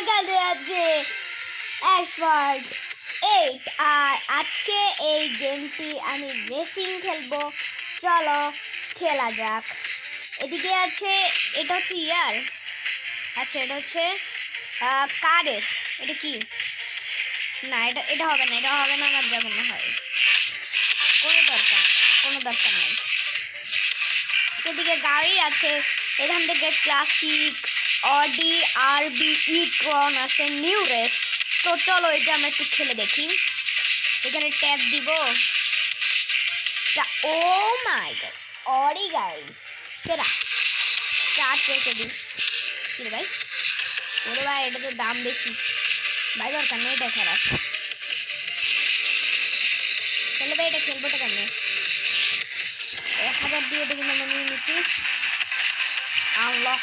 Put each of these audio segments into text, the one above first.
খেলতে যাচ্ছে অ্যাসফল্ট 8 আর আজকে এই গেমটি আমি রেসিং খেলবো। চলো খেলা যাক। এদিকে আছে এটা হচ্ছে ইয়ার, আচ্ছা এটা হচ্ছে কারের। এটা কি না, এটা হবে না, এটা হবে না আমার যা মনে হয়। কোনো দরকার নেই। এদিকে গাড়ি আছে, এখান থেকে ক্লাসিক, অডি, আরবি, ই-ট্রন আছে, নিউ রেস। তো চলো এটা আমরা একটু খেলে দেখি। এখানে ট্যাব দিব। ও মাই গড, অডি গাড়ি সেরা। স্টার্ট রেখে দিই। কি ভাই, ওরে ভাই এটা তো দাম বেশি ভাই, দরকার নেই, এটা খারাপ। তাহলে ভাই এটা খেলবোটা কেমন? 1000 দিয়ে দেখি আমরা নিয়ে নিচ্ছি। আনলক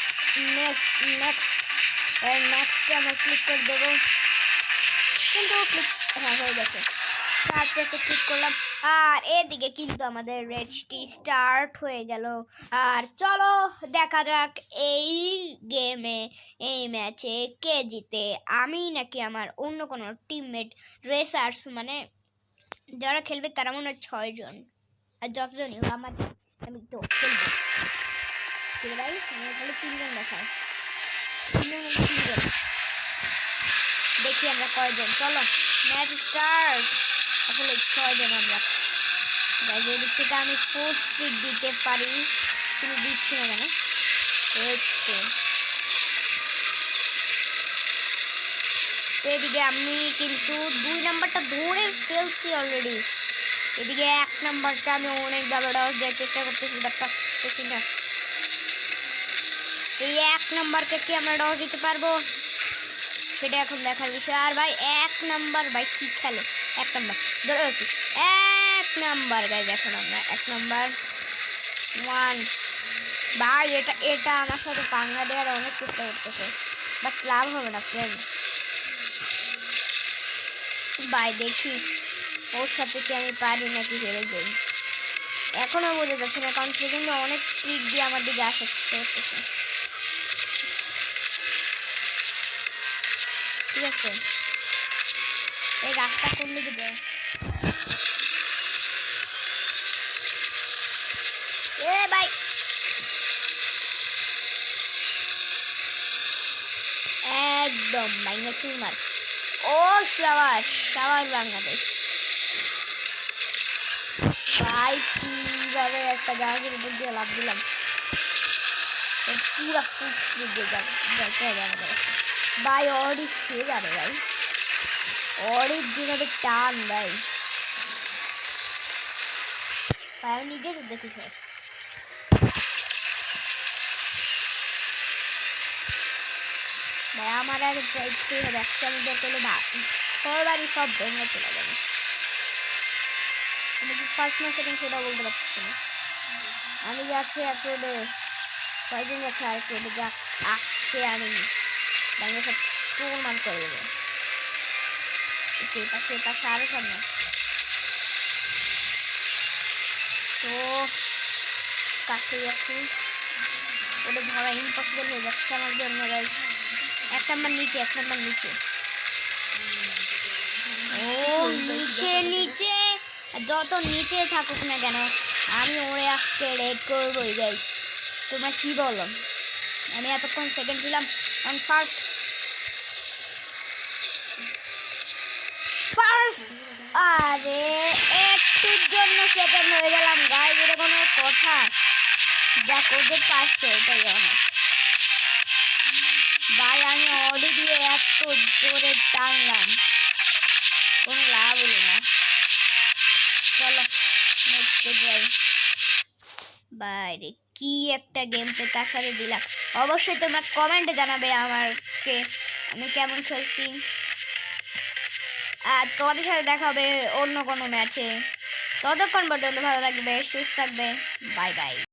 নেক্সটে আমরা ক্লিক করে দেবো, কিন্তু হ্যাঁ হয়ে গেছে। ক্লিক করলাম আর এদিকে কিন্তু আমাদের রেসটি স্টার্ট হয়ে গেল। আর চলো দেখা যাক এই গেমে, এই ম্যাচে কে জিতে, আমি নাকি আমার অন্য কোনো টিমমেট। রেসার্স মানে যারা খেলবে তারা মনে হয় 6 জন, আর যতজনই হোক আমার আমি তো খেলবো। ভাই তাহলে 3 জন দেখায়, 3 জন দেখি আমরা কয়জন। চলো ম্যাচ স্টার্ট। আসলে 6 জন আমরা। এদিক থেকে আমি 4 স্পিড দিতে পারি, কিন্তু দিচ্ছি না কেন? তো এদিকে আমি কিন্তু 2 নাম্বারটা ধরে ফেলছি অলরেডি। এদিকে 1 নাম্বারটা আমি অনেকভাবে ডস দেওয়ার চেষ্টা করতেছি, বাট পারতেছি না। এই 1 নাম্বারকে কি আমরা ডস দিতে পারবো সেটা এখন দেখার বিষয়। আর ভাই 1 নাম্বার ভাই কি খেলে, 1 নাম্বার ধরে আছি, 1 নাম্বার গাইজ। এখন আমরা 1 নাম্বার 1 ভাই। এটা আমার সাথে পাঙ্গা দেওয়ার অনেক চেষ্টা করতেছে, বাট লাভ হবে না ফ্রেন্ড। ভাই দেখি ওর সাথে কি আমি পারি নাকি হেরে যাই, এখনো বোঝা যাচ্ছে না, কারণ সে কিন্তু অনেক স্পিড দিয়ে আমার দিকে আসার চেষ্টা করতেছে। ঠিক আছে, এই রাস্তা কোন দিকে যায়? এ ভাই একদম বাইঙ্গা চুরমার। ও সাবাস সাবাস বাংলাদেশ ভাই, কিভাবে একটা জাহাজের উপর দিয়ে লাভ দিলাম। পুরা ফুল স্পিড দিয়ে যাইতে হবে আমাদের ভাই। অডি সে যাবে ভাই, অডির যেভাবে টান ভাই, আমি নিজে তো দেখি ভাই। আমার আগে যাইতে হবে, আজকে আমি দেখলে সবারই সব ভেঙে চলে যাবে। আমি কি ফার্স্ট না সেকেন্ড সেটা বলতে পারছি না। আমি যাচ্ছি এক রোডে, কয়েকজন যাচ্ছে আরেক রোডে, যা আজকে আমি ব্যাঙ্গে সব প্রমাণ করে দেবো। পাশে আরো সামনে। তো কাছেই আছি, ওটা ধরা ইম্পসিবল হয়ে যাচ্ছে আমার জন্য গাইস। 1 নাম্বার নিচে, 1 নাম্বার নিচে। ও নিচে নিচে, যত নিচে থাকুক না কেন আমি ওরে আজকে রেড করবোই গাইস। তোমরা কি বলো? আমি এতক্ষণ সেকেন্ড ছিলাম, ফার্স্ট আরে একটুর জন্য সেকেন্ড হয়ে গেলাম গাইস, এটা কোনো কথা? যা করতে পারছে এটাই অনেক ভাই। আমি অডি দিয়ে এত জোরে টানলাম, কোনো লাভ হলো না। চলো নেক্সটে যাই। বাইরে কি একটা গেম প্লে তার সাথে দিলাম। অবশ্যই তোমরা কমেন্টে জানাবে আমাকে আমি কেমন খেলছি। আর তোমাদের সাথে দেখা হবে অন্য কোনো ম্যাচে। ততক্ষণ পর্যন্ত ভালো থাকবে, সুস্থ থাকবে। Bye bye.